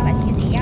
맛있게 드세요.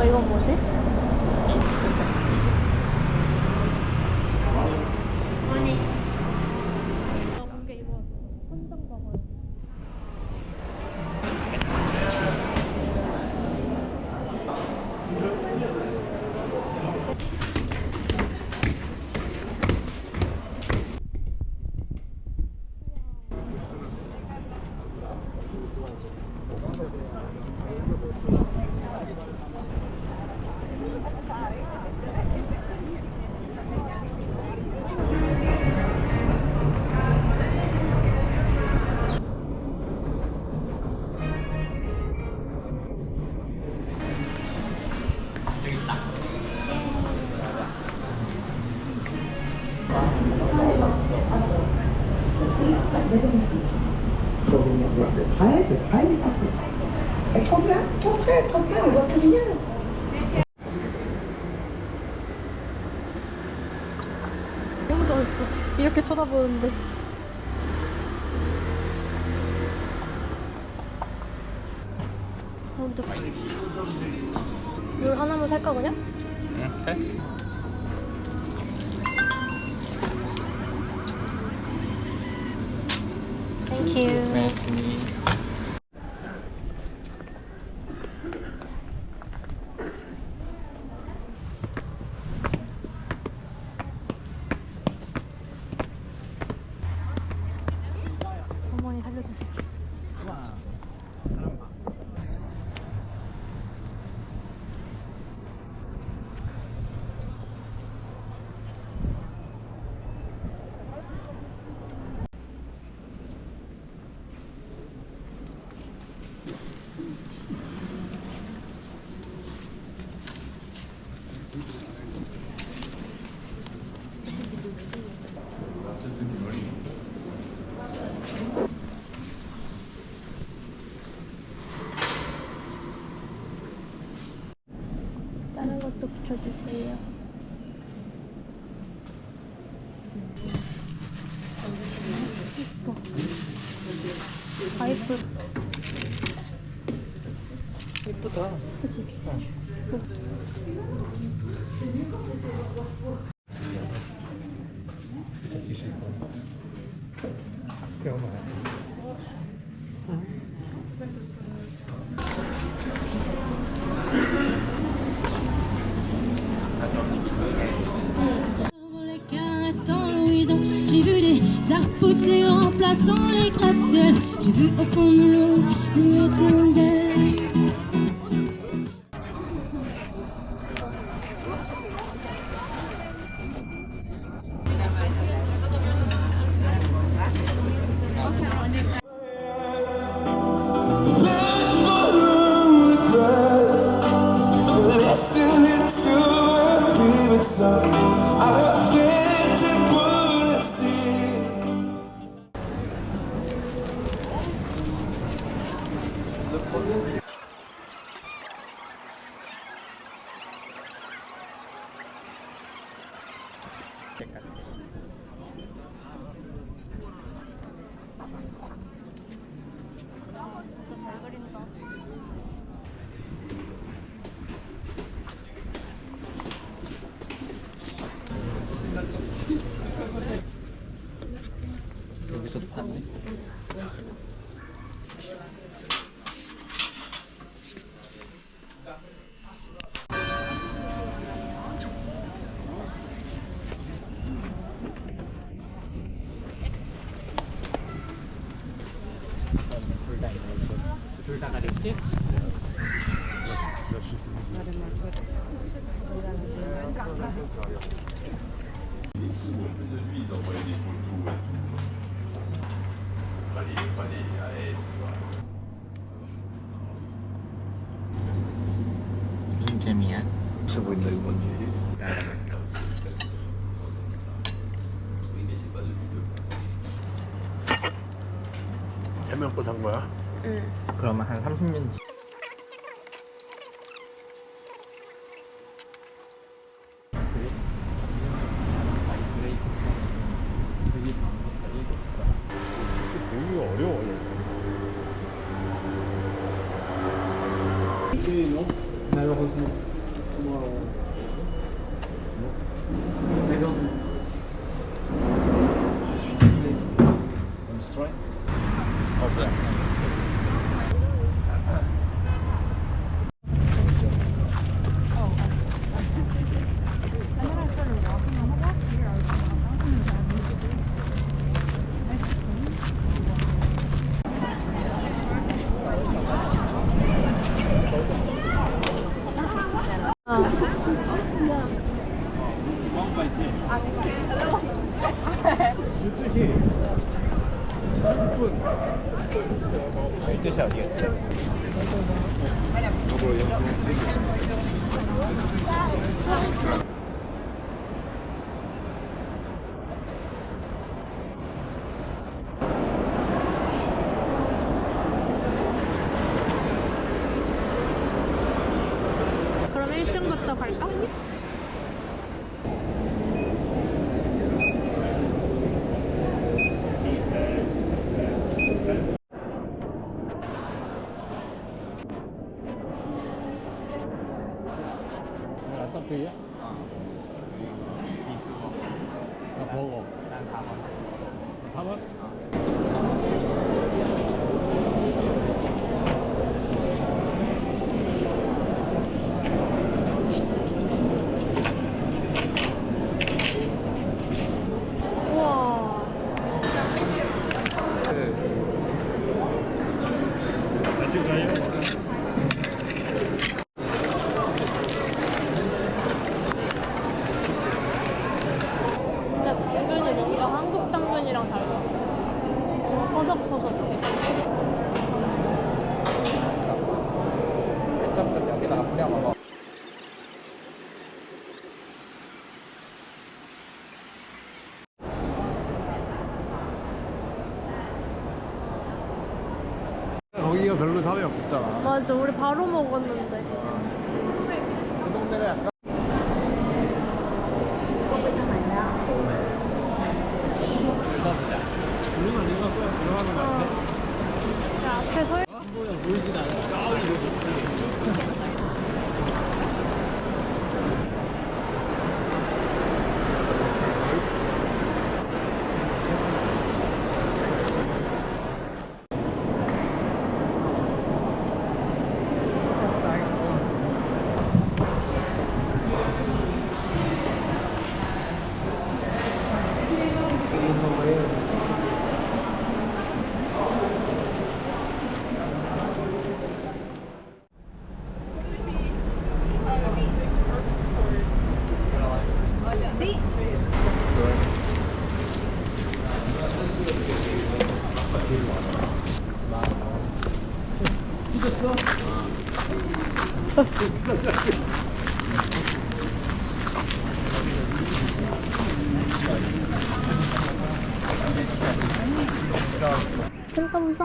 이건 뭐지? 아니. 나 공개 이거 현장 봐봐요. Faut venir voir de près, il n'est pas tout près. Et trop près, on voit plus rien. 너무 멋있어. 이렇게 쳐다보는데. 물 하나만 살까 그냥? 응, 해. Thank you. merci. 어머니 살려주세요. 다른 것도 붙여주세요. 예뻐. 파이프. 예쁘다. 그치? J'ai vu des arbres pousser remplaçant les gratte-ciel. J'ai vu au fond de l'eau une étendelle. 진짜 잘 그린다. 여기서도 봤네. 둘다 가렸지? 무슨 재미야? 있어 보인다 이건지. 해명껏 한 거야? 응. 그러면 한 30년 뒤. 보기가 어려워. Malheureusement. Moi, I don't. Je suis désolé. 어 뭐야? 이 뜻이 어디였지? 그럼 1층부터 갈까? 라따뚜이야? 나 버거. 난 4번. 4번? 우와. 같이 가요? 근데 당근이 뭔가 한국 당근이랑 달라. 퍼석퍼석해. ketchup 여기다가 뿌려 먹어. 거기가 별로 사람이 없었잖아. 맞아, 우리 바로 먹었는데. 그 동네가 약간 우리는 아닌가 그냥 들어가는 거 같아. 야, 앞에 서 있... 보이진 않아. 들어가 보자.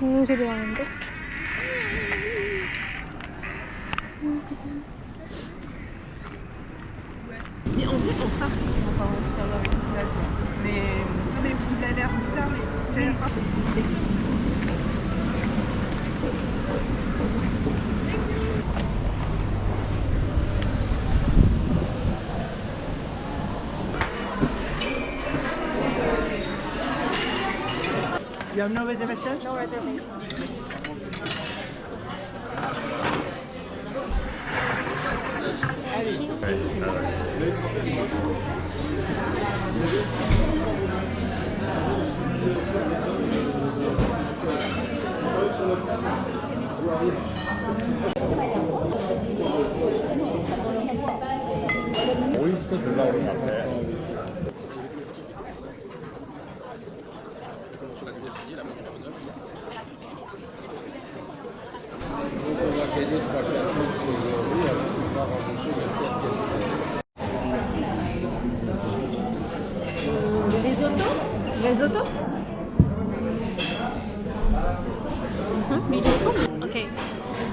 죽는 소리 나는데? Et en fait, on sent qu'ils sont pas super là. Mais il a l'air bizarre, mais. You have no reservation? No reservation. 오이스터 들라고 그런 것 같아. Risotto? Risotto? Okay.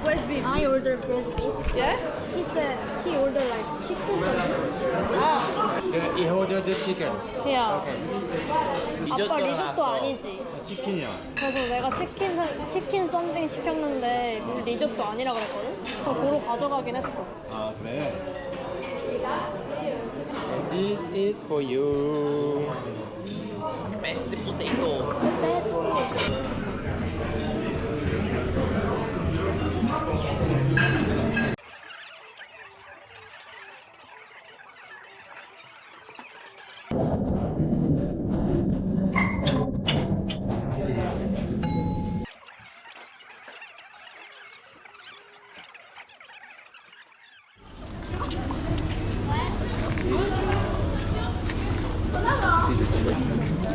Breast beef. I ordered breast beef. Yeah? He said he ordered like chicken. He ordered the chicken. Yeah. 아빠 리조또는 리조또 왔어. 아니지? 치킨이야. 그래서 내가 치킨 썸띵 시켰는데 리조또 아니라 그랬거든? 그래서 도로 가져가긴 했어. 아 그래? This is for you. Mashed potato.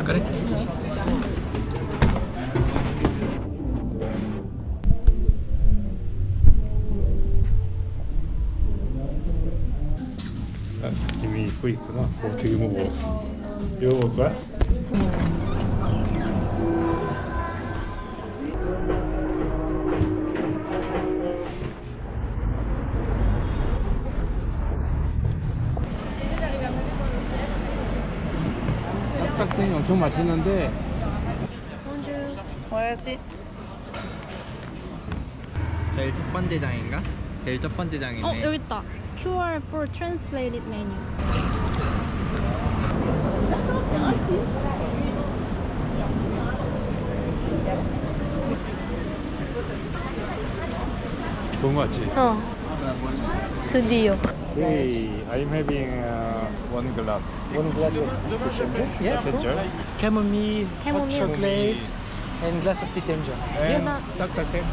그래? 아, 김이 입고 있구나. 어떻게 먹어? 이거 먹을 거야? 딱딱땡이 엄청 맛있는데 뭐야지? 제일 첫 번째 장인가? 제일 첫 번째 장이네. 여기 있다. QR for translated menu. 좋은 거 같지? 드디어. Hey, I'm having one glass. One glass of ginger? Yeah, ginger. Chamomile, hot Chamomile. chocolate, and glass of ginger. And Yeah. 딱딱땡.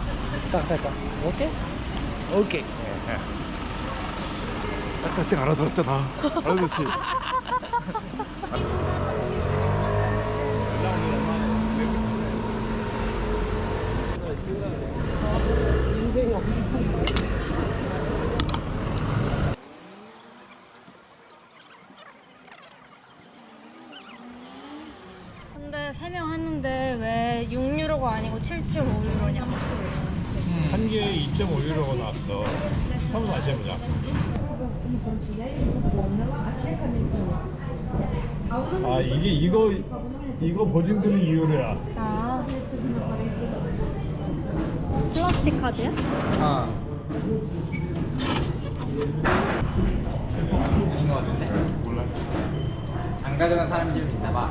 Tartata. Okay? Okay. 딱딱땡 알아들었잖아. 알아듣지? 근데 3명 했는데 왜 6유로가 아니고 7.5유로냐? 한 개에 2.5유로가 나왔어. 한번 다시 해보자. 아 이거 보증금이 2유로야. 아. 플라스틱 카드야? 어. 아닌 것 같은데? 몰라. 안 가져간 사람이 좀 있나 봐.